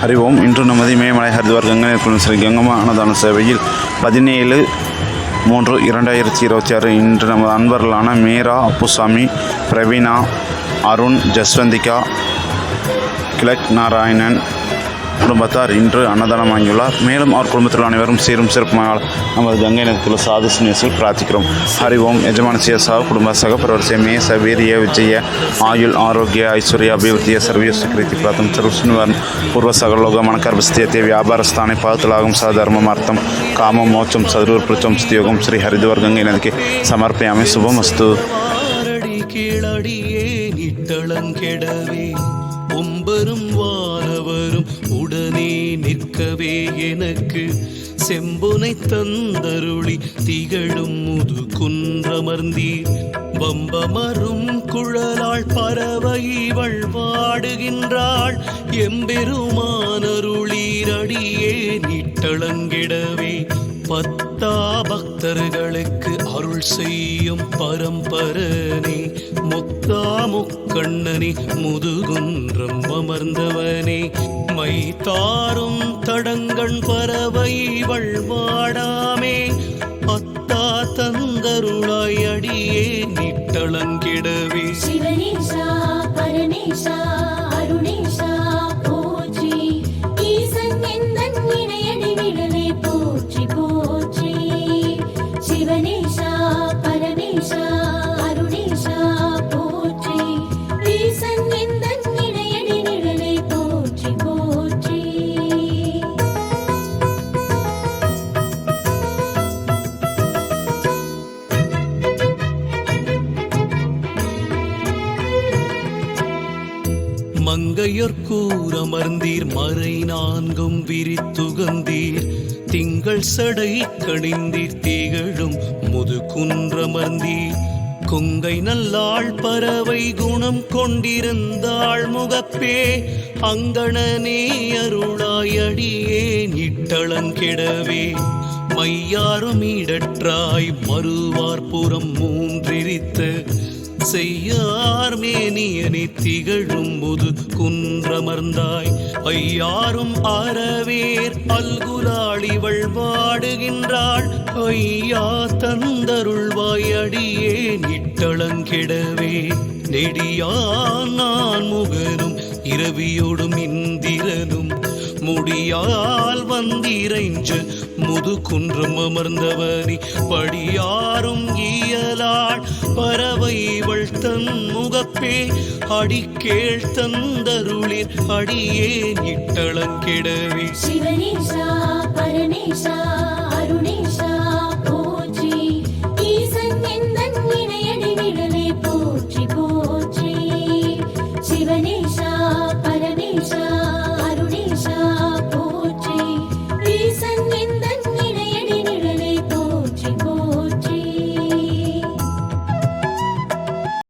அறிவோம். இன்று நமது இமயமலை ஹரித்வார் கங்கை நீர்க்குளம் ஸ்ரீ கங்கம்மா அன்னதான சேவையில் 17/3/2026 இன்று நமது அன்பர்களான மீரா, அப்புசாமி, பிரவீனா, அருண், ஜஸ்வந்திகா, கிழக் நாராயணன் குடும்பத்தார் இன்று அன்னதானம் வாங்கியுள்ளார். மேலும் அவர் குடும்பத்தில் அனைவரும் சீரும் சிறப்புமாக நமது கங்கை நதிக்குள்ள சாது சினேசில் பிரார்த்திக்கிறோம். ஹரிவோம். ಯಜಮಾನಸಿಯ ಸಹ ಕುಟುಂಬ ಸಹ ಪರಿವರ್ತಿಯ ಮೇ ವೀರ್ಯ ವಿಜಯ ಆಯುಲ್ ಆರೋಗ್ಯ ಐಶ್ವರ್ಯ ಅಭಿವೃದ್ಧಿಯ ಸರ್ವೀಯ ಸ್ವೀಕೃತಿ ಪ್ರಾಥಮ ಸರ್ವಸ್ನಿವರ್ಣ ಪೂರ್ವ ಸಗಲೋಗ ಮಣಕರ್ಭಸ್ಥಿತಿಯ ವ್ಯಾಪಾರ ಸ್ಥಾನೆ ಪಾತಲಾಗಂ ಸಹ ಧರ್ಮಮಾರ್ಥಂ ಕಾಮ ಮೋಚಂ ಸದೃಪೃಚಂ ಸ್ಥಿಯೋಗಂ ಶ್ರೀ ಹರಿದ್ವಾರ್ ಗಂಗೈ ನದಿಗೆ ಸಮರ್ಪಯಾಮಿ. ಶುಭಮಸ್ತು. ஒம்பரும் வானவரும் உடனே நிற்கவே எனக்கு செம்புனை தந்தருளி திகழும் முது குன்றமர்ந்தீர் வம்பமரும் குழலாள் பறவைவள் வாடுகின்றாள் எம்பெருமானருளீரடியே நிட்டளங்கிடவே பத்தா பக்தர்களுக்கு அருள் செய்யும் பரம்பரனே முத்தா முக்கண்ணனே முதுகுன்றம் அமர்ந்தவனே மைத்தாரும் தடங்கண் பறவைவள் வாடாமே அத்தா தந்தருளாய் அடியே நிட்டளங்கிடவே சிவனேசா பரமேசா அருணேசா போற்றி ஈசன் எந்தன் இணையடி விடலை போற்றி போற்றி சிவனேசா பரமேசா அருணேசா போற்றி ஈசன் எந்தன் இணையடி விடலை போற்றி போற்றி. மங்கையர் கூறமர்ந்தீர் மறை நான்கும் விரித்துகந்தீர் திங்கள் சடை கணிந்தீர் திகழும் முது குன்றமர்ந்தீர் கொங்கை நல்லாள் பறவை குணம் கொண்டிருந்தாள் முகப்பே அங்கணனே அருளாய் அடியே நிட்டளங்கிடவே மையாரும் இடற்றாய் மறுவார்புறம் மூன்றிரித்த செய்யார் மேனியனி திகழும் முது குன்றமர்ந்தாய் ஐயாரும் அறவேர் அல்குலாளிவள் வாடுகின்றாள் ஐயா தந்தருள்வாய் அடியே நிட்டளங்கிடவே நெடியா நான் முகனும் இரவியோடும் இந்திரனும் முடியால் வந்திரைஞ்ச முது குன்றம் அமர்ந்தவனி படியாரும் இயலாள் பறவைவள் தன் முகப்பே அடிக்கேள் தந்தருளிர் அடியே நிட்டளங்கிடவே சிவனேசா பரமேசா அருணேசா